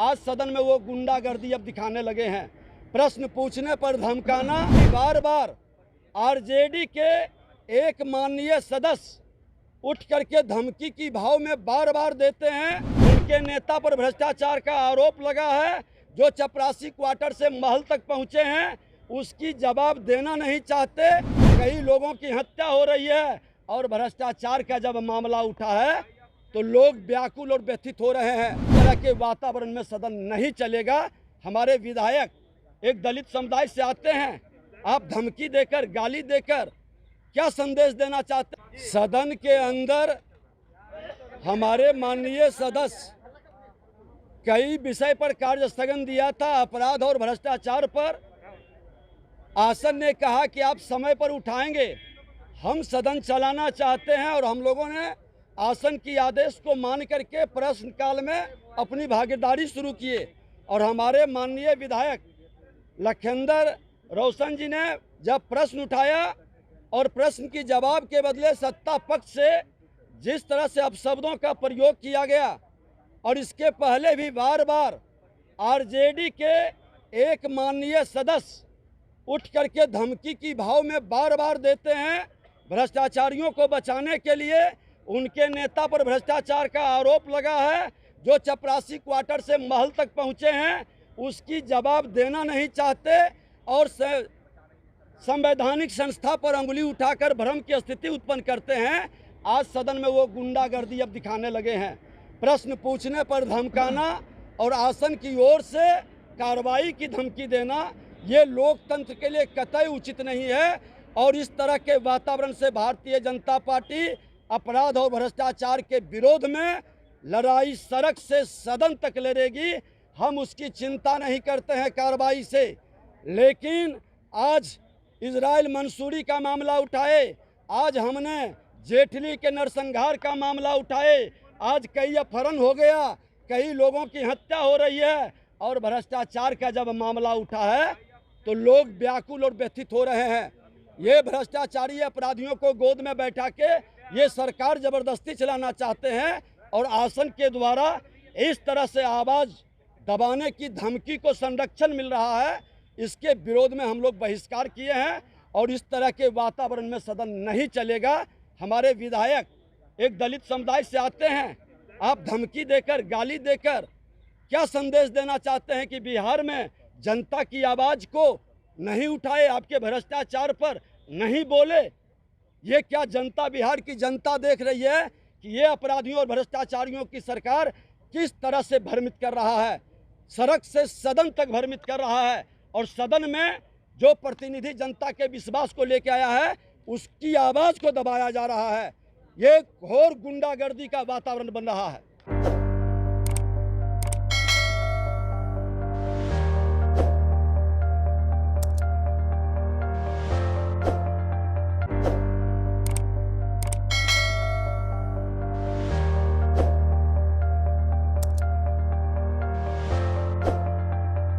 आज सदन में वो गुंडागर्दी अब दिखाने लगे हैं। प्रश्न पूछने पर धमकाना। बार बार आरजेडी के एक माननीय सदस्य उठ करके धमकी की भाव में बार बार देते हैं। उनके नेता पर भ्रष्टाचार का आरोप लगा है, जो चपरासी क्वार्टर से महल तक पहुंचे हैं, उसकी जवाब देना नहीं चाहते। कई लोगों की हत्या हो रही है और भ्रष्टाचार का जब मामला उठा है तो लोग व्याकुल और व्यथित हो रहे हैं। इस तरह के वातावरण में सदन नहीं चलेगा। हमारे विधायक एक दलित समुदाय से आते हैं, आप धमकी देकर, गाली देकर क्या संदेश देना चाहते हैं? सदन के अंदर हमारे माननीय सदस्य कई विषय पर कार्य स्थगन दिया था, अपराध और भ्रष्टाचार पर। आसन ने कहा कि आप समय पर उठाएंगे। हम सदन चलाना चाहते हैं और हम लोगों ने आसन की आदेश को मान करके प्रश्नकाल में अपनी भागीदारी शुरू किए। और हमारे माननीय विधायक लखेंद्र रोशन जी ने जब प्रश्न उठाया और प्रश्न की जवाब के बदले सत्ता पक्ष से जिस तरह से अपशब्दों का प्रयोग किया गया, और इसके पहले भी बार बार आरजेडी के एक माननीय सदस्य उठ करके धमकी की भाव में बार बार देते हैं। भ्रष्टाचारियों को बचाने के लिए उनके नेता पर भ्रष्टाचार का आरोप लगा है, जो चपरासी क्वार्टर से महल तक पहुंचे हैं, उसकी जवाब देना नहीं चाहते और संवैधानिक संस्था पर अंगुली उठाकर भ्रम की स्थिति उत्पन्न करते हैं। आज सदन में वो गुंडागर्दी अब दिखाने लगे हैं। प्रश्न पूछने पर धमकाना और आसन की ओर से कार्रवाई की धमकी देना, ये लोकतंत्र के लिए कतई उचित नहीं है। और इस तरह के वातावरण से भारतीय जनता पार्टी अपराध और भ्रष्टाचार के विरोध में लड़ाई सड़क से सदन तक लड़ेगी। हम उसकी चिंता नहीं करते हैं कार्रवाई से, लेकिन आज इजराइल मंसूरी का मामला उठाए, आज हमने जेठली के नरसंहार का मामला उठाए, आज कई अपहरण हो गया, कई लोगों की हत्या हो रही है, और भ्रष्टाचार का जब मामला उठा है तो लोग व्याकुल और व्यथित हो रहे हैं। ये भ्रष्टाचारी अपराधियों को गोद में बैठा के ये सरकार जबरदस्ती चलाना चाहते हैं और आसन के द्वारा इस तरह से आवाज़ दबाने की धमकी को संरक्षण मिल रहा है। इसके विरोध में हम लोग बहिष्कार किए हैं और इस तरह के वातावरण में सदन नहीं चलेगा। हमारे विधायक एक दलित समुदाय से आते हैं, आप धमकी देकर, गाली देकर क्या संदेश देना चाहते हैं कि बिहार में जनता की आवाज़ को नहीं उठाए, आपके भ्रष्टाचार पर नहीं बोले? ये क्या जनता, बिहार की जनता देख रही है कि ये अपराधियों और भ्रष्टाचारियों की सरकार किस तरह से भ्रमित कर रहा है, सड़क से सदन तक भ्रमित कर रहा है, और सदन में जो प्रतिनिधि जनता के विश्वास को लेकर आया है उसकी आवाज़ को दबाया जा रहा है। ये घोर गुंडागर्दी का वातावरण बन रहा है।